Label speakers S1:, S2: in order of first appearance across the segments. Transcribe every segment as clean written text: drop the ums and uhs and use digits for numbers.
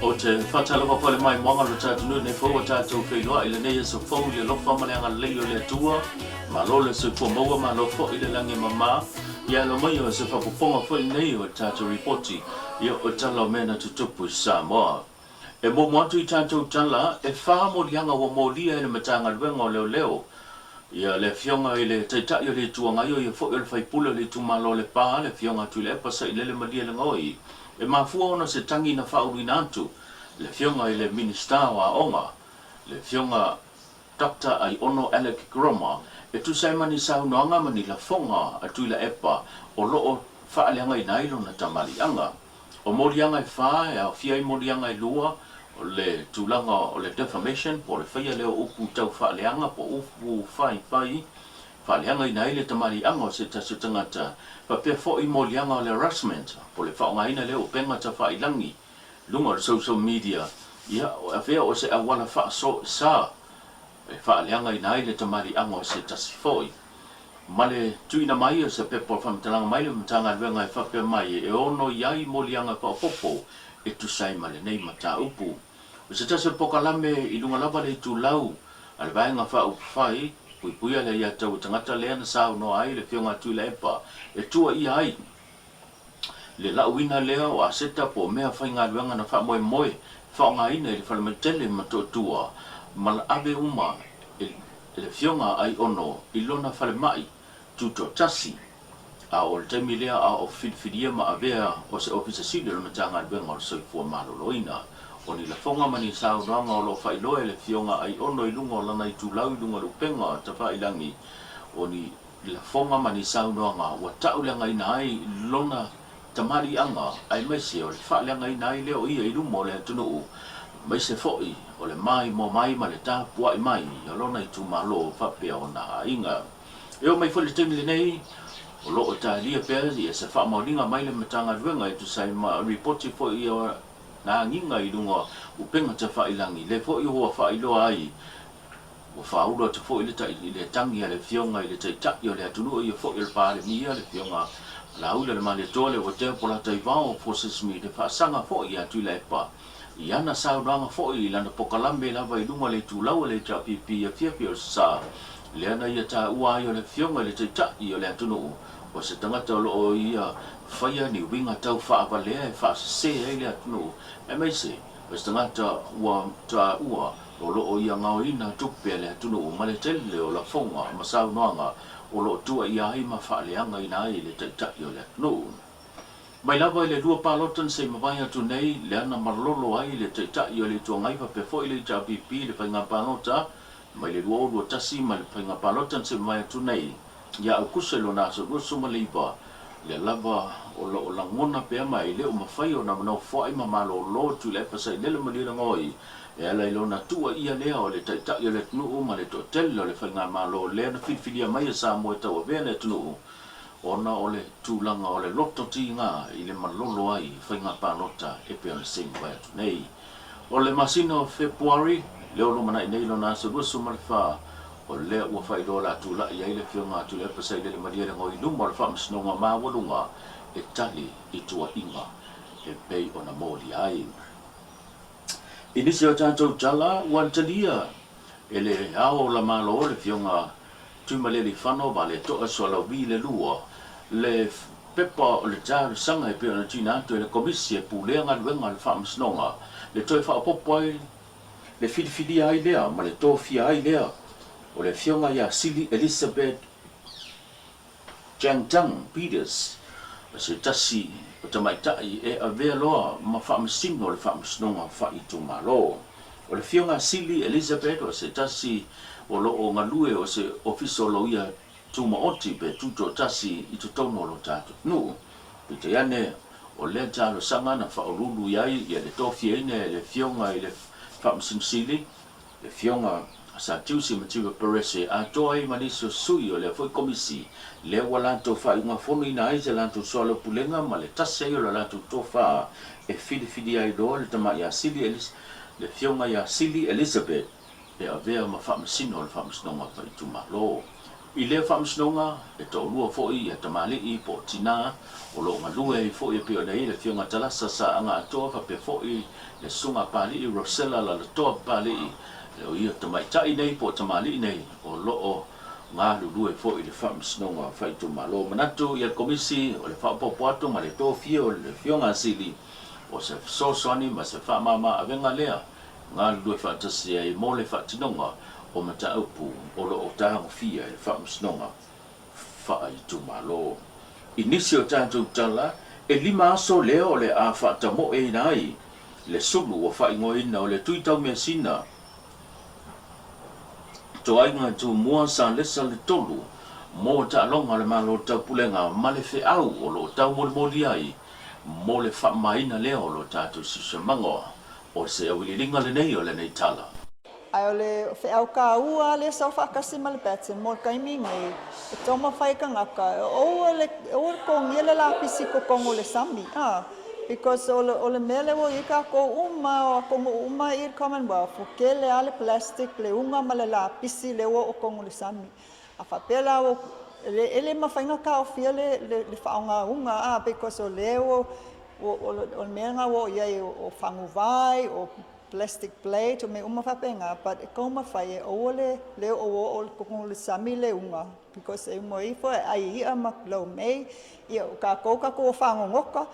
S1: O te whatalofa pale mai mwanga lo tātunu ne fōua tātou whainoa i le nei so fōu le lofa maleanga leio le tua ma lo le se fō maua ma lo fō i le langi mamā ia lo mai o se whapuponga fōi nei o tātou reporti ia o tala mena tutupu Samoa. E mo moatu i tātou tala e wha mo lianga wa mo lia e le matanga luenga o leo leo ia le fionga i le taitai o le tuanga i o fō i le whaipula le tumalo le pā le fionga tu le epa sa i le malia le ngoi e mafua ona se tangi na whaurina atu le fionga i le minista wa onga le fionga Dr. ai ono Alec Groma e tu sai mani sau noanga mani la fonga atu la epa o loo whaaleanga i nailo na tamalianga o morianga i wha e a fia i morianga i lua o le tūlanga o le defamation po le whaia leo upu tau whaaleanga po upu whai whaaleanga i naile tamalianga o se tasu tangata papea fo i morianga o le harassment po le whaongaina leo penga ta whailangi lunga o social media ia o awea o se awala wha so sa e whaaleanga i naile tamalianga o se tasi foi male tuina mai o se pepo whamtalanga mai le mtanga luenga e whapea mai e ono iai morianga pa popo e tu sai male nei mata upu o se tasi pokalame i lunga lava le tu lau ale vaenga wha upu whai puia le ia tau tangata lea na sao no ai le fionga tu le epa e tua i ai le lauina lea o a seta po mea whainga luenga na wha moe moe whaonga ina le whalamatele matotua ma la ave uma le fionga ai ono i lona whale mai tuto tasi a o le taimi lea a o whidiwhidia ma avea o se ofisa sile le matanga luenga o le soifua maloloina o ni la fonga mani sao ranga o lo whailoe le fionga ai ono i lunga o lana i tūlau i lunga rupenga ta whailangi o ni la fonga mani sao ranga wa taulenga i nai lona tamari anga ai maise o le whaileanga i nai leo ia i lunga o le tunu maise foi o le mai mo mai ma le tāpua i mai o lona i tūmalo whapea o na inga e o mai fwile temi le nei o lo o ta lia pēr i e se whaamaulinga mai le matanga ruenga i tu sai ma reporti foi i o na nginga i lunga upenga ta whailangi le fo i hoa whailoa ai o whaura ta fo i le tangi a le fionga i le taitai o le atunu i o fo i le pāre mia le fionga la ula le male tole o te pola taivao o sesmi le whaasanga fo i atu le epa i ana sauranga fo i lana pokalambe lava i lunga le tūlau le tapipi a fiafi o sa le ana i a ta ua i o le fionga le taitai o le atunu o se tangata o loo ia whaia ni winga tau whaavalea e whaasese e le atunu e meise o se tangata ua ta ua o loo ia ngao ina tupe le atunu o male tele o la fonga ma sau noanga o loo tua ia ai ma whaaleanga ina ai le taitai o le atunu mai lava i le lua palotan se mawai atu nei le ana marlolo ai le taitai o le tuangaiva pe fo i le tapipi le whainga palota mai le lua o lua tasi ma le whainga palotan se mawai atu nei ia au kuselo na so rusu maliva le lava o lo langona pe mai le o mafai o na no foi ma malo lo tu le pasai le malira ngoi e ala i lona tua ia lea o le taitai o le tunu ma le totel o le whainga malo le na whiwhiria mai sa mo e tau avea le tunu ona o le tūlanga o le loto tinga i le malolo ai whainga pānota e pe o le sing vai atu nei o le masino February le o lomana i nei lona so rusu malifa o le ua whaidoa la tūla i eile whionga tu le pasai le maria le ngoi luma o le whamasnonga mawalunga e tali i tua inga e pei o na mōli ai. Inisi o tātou tala wan talia e le ao la malo o le whionga tumaleli whano ba le toa sola vi le lua le pepa o le tāru sanga e pei o na tina atu e le komisi e pūleanga luenga le whamasnonga le toi whaapopoi le whidiwhidi ai lea ma le tōwhia ai lea o le fionga ia Sili Elizabeth Jangtang Peters o se tasi o tamaitai e avea loa ma whaamasino o le whaamasnonga whai tūmalo o le fionga Sili Elizabeth o se tasi o lo o ngalue o se ofiso lo ia tūmaoti pe tuto tasi i tutono lo tātu nu pita iane o le tālo sanga na whaorulu iai ia le tōwhia ine le fionga i le whaamasino Sili le fionga sa tiusi matua perese a toi maniso sui o le foi komisi le walanto fa unha fono ina ai se lanto solo pulenga ma le tase o le lanto tofa e fidi ai do le tama ya Sili Elis le fionga ya Sili Elizabeth e avea ma fa masino le fa masino ma fa tu malo I le whamsnonga, e tō lua fōi, e tamali I po tina, o lo ngā lua I fōi e pio nei, le whionga talasa sa anga atoa whape fōi, le sunga pali I Rosella la le toa pali I, le o ia tamai tai nei po tamali nei, o lo o ngā lulu e fōi le whamsnonga whaitu malo manatu, I a komisi, o le whapopo atu, ma le tō fia o le whionga sili, o se soswani, ma se whamama awenga lea, ngā lulu e whatasi e mo le whatinonga, o mata upu o lo o tāngo fia e whamsnonga whaitu malo. Inisi o tātou tala, e 5 aso leo le a whatamo e nai, le sulu o whaingoina o le tuitau mea sina, to ainga tu mua sa lesa le tolu, mo ta longa le malo tau pulenga male fe au o lo tau moli ai, mo le whamaina leo lo tātou sisamango, o se awiliringa le nei o le nei tala.
S2: Ai ole fe au ka ua le sa whakasi ma le Batson mo kaimi ngai e toma whai ka ngaka o ko ngele la pisi ko kongo le sami because ole mele wo I ka ko uma o kongo uma I Commonwealth o ke le ale plastic le unga ma le la pisi le wo o kongo le sami a whapela o ele ma whainga ka o fia le whaonga unga because o le o menga wo iai o whangu vai o plastic plate o me uma whapenga, but e kauma whai e ole leo o kongo le sami le unga, because e mo ifo e ai ia maklau mei, ia o ka kou ka kou whangongoka,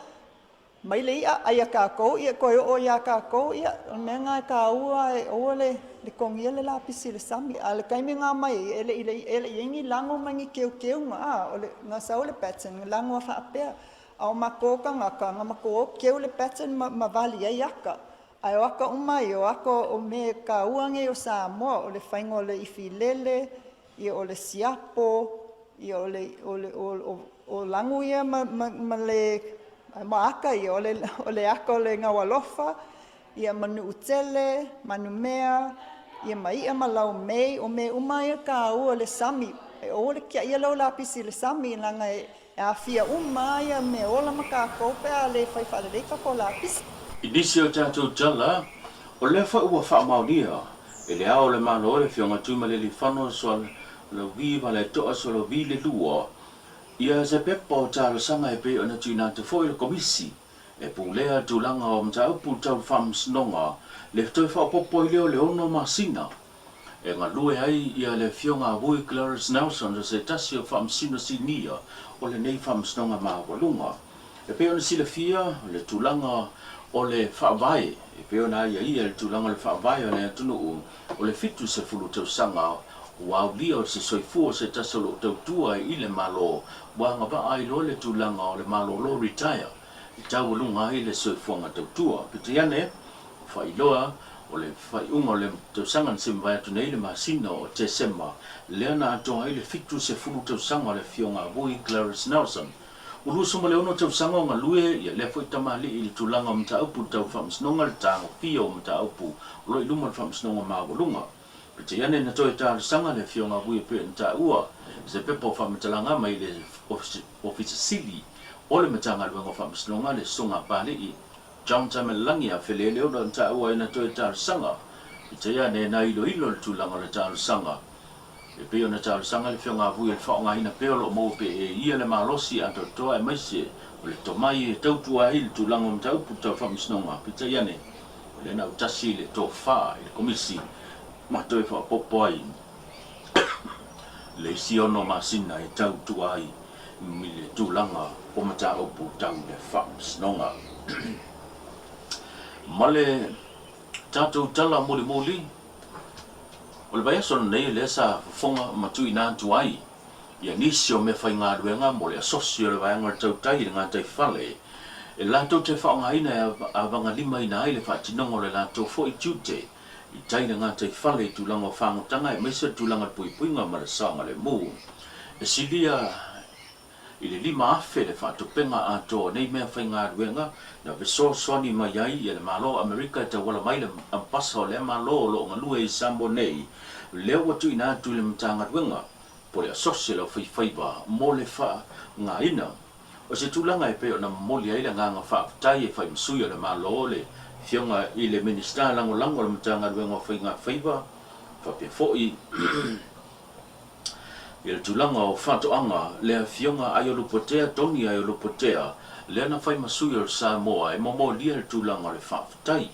S2: mai le ia ai a ka kou, ia koe o ia ka kou, ia o menga e ka ua e ole le kongia le lapisi le sami, a le kaimi ngā mai, ele ingi lango mangi keu nga, o le ngā sau le Batson, lango a whaapea, a o mako ka ngaka, ngā mako keu le Batson ma vali ai aka, ai waka umai o ako o me ka uange o Samoa o le whaingo le Ifilele, I o le Siapo, I o le langu ia ma le aka I o le aka o le Ngawalofa, ia manu utele, manu mea, ia mai ia malau mei o me umai ka ua le Sami, e o le kia ia lau lapisi le Sami langa e a fia umai ia me ola maka kope a le whaiwhale reika ko lapisi.
S1: Inisi o tātou tala, o le whaua whaamaunia, e le ao le malo le whionga tuma le li whano so le viva le toa so le vi le lua, ia se pepa o tālo sanga e pe o na tūna te whoi le komisi, e pūlea tūlanga o mta upu tau whamsnonga, le toi whaopopo I leo le ono masina, e ngā lue ai ia le whionga vui Clarence Nelson se tasi o whamsino sinia o le nei whamsnonga maa walunga, e pe o na sila fia le tūlanga o le whaavai, e peo na ia le tūlanga le whaavai o le atunu o le fitu se fulu tau sanga o au lia o se soifua se tasolo tau tua I le malo wa ngapa ai lo le tūlanga o le malo lo retire I tau lunga I le soifua tau tua piti ane whailoa o le whaiunga o le tau sanga nsimvai atu nei le masina o te sema leana atoa I le fitu se fulu tau sanga o le fionga vui Clarence Nelson Ulu suma le ono tau sanga o ngā lue, ia le fwoi tamali I le tūlanga o mta upu tau whamsnonga le tāngo fia o mta upu, lo I luma le whamsnonga mawalunga. Pite iane na toi tāle sanga le fionga vui pe nta ua, se pepa o whamitalanga mai le ofisa sili, o le matanga luenga whamsnonga le sunga pali I. John Tamelangi a whele leo na nta ua I na toi tāle sanga, pite iane na ilo le tūlanga le tāle sanga. E peo na tāle sanga le whionga vui le whaonga ina peo lo mou pe e ia le malosi anto toa e maise o le tomai e tautua I le tūlanga o mtau puta whamisnonga pita iane o le na utasi le tō wha I le komisi mato e whapopo ai le siono masina e tautua ai mi le tūlanga o mata o putau le whamisnonga male tātou tala moli O le vai aso nei le sa fonga matui nā tuai. Ia nisi o me whai ngā ruenga mo le asosi o le vai anga tau tai ngā tai whale. E lātou te whaonga ina a wanga lima ina ai le whātinongo le lātou fo I tūte. I tai ngā tai whale I tūlanga o whangotanga e meisa tūlanga puipuinga ma le sanga le mū. E silia I le lima afe le whātupenga ato nei mea whai ngā ruenga na viso soni mai ai I le malo Amerika te wala mai le ampasa o le malo lo ngā lue I sambo nei. Leo watu ina atu le mtanga ruenga, po le asosi le whaiwhaiwa, mo le wha ngā ina. O se tūlanga e peo na moli aile ngā ngā whaaftai e whai msui o le malo le whionga I le minister lango le mtanga ruenga whai ngā whaiwa, whapia fhoi. il tulanga o fato anga le fionga ayo lupotea toni ayo lupotea le na fai masuyo Samoa e momo lia tulanga le fatai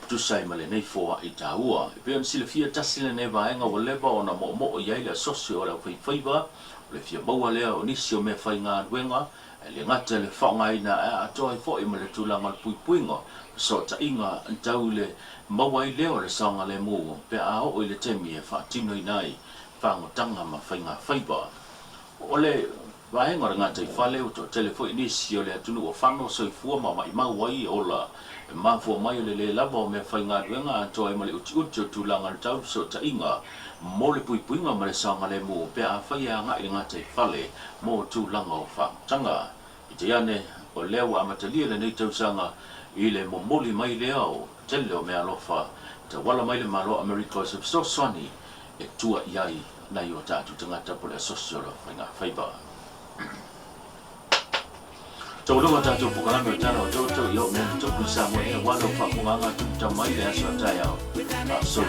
S1: tu sai male nei fo i taua e pe si le fia tasile ne vaenga o leva ona mo o ia le socio la fai va le fia baua le o nisio me fai nga wenga e le ngata le whaonga ina a toa i fo i male tulanga pui puinga so ta inga tau le maua i leo le saonga le mo pe a o i le temi e whaatino i nai whaangotanga ma whainga whaiba o le vaenga ngata i whale o to telefo i nisio le atunu o whango so i fua ma mai mauai o la ma fo mai le lava me fai nga wenga to ai male uti tu langa tau so ta inga mo le pui puinga male sanga le mo pe a fai nga i nga te fale mo tu langa o fa tanga i te ane o leo amatalia le nei tau sanga i le mo moli mai leo tele o me alofa te wala mai le malo America of so soni e tua iai na i o tatu tangata po le sosio fai nga fai ba tau lunga tātou pukaranga i tāna o tōtou i o mea tupu i Samoa e walo whakunganga tupu tamai le aso atai au. So,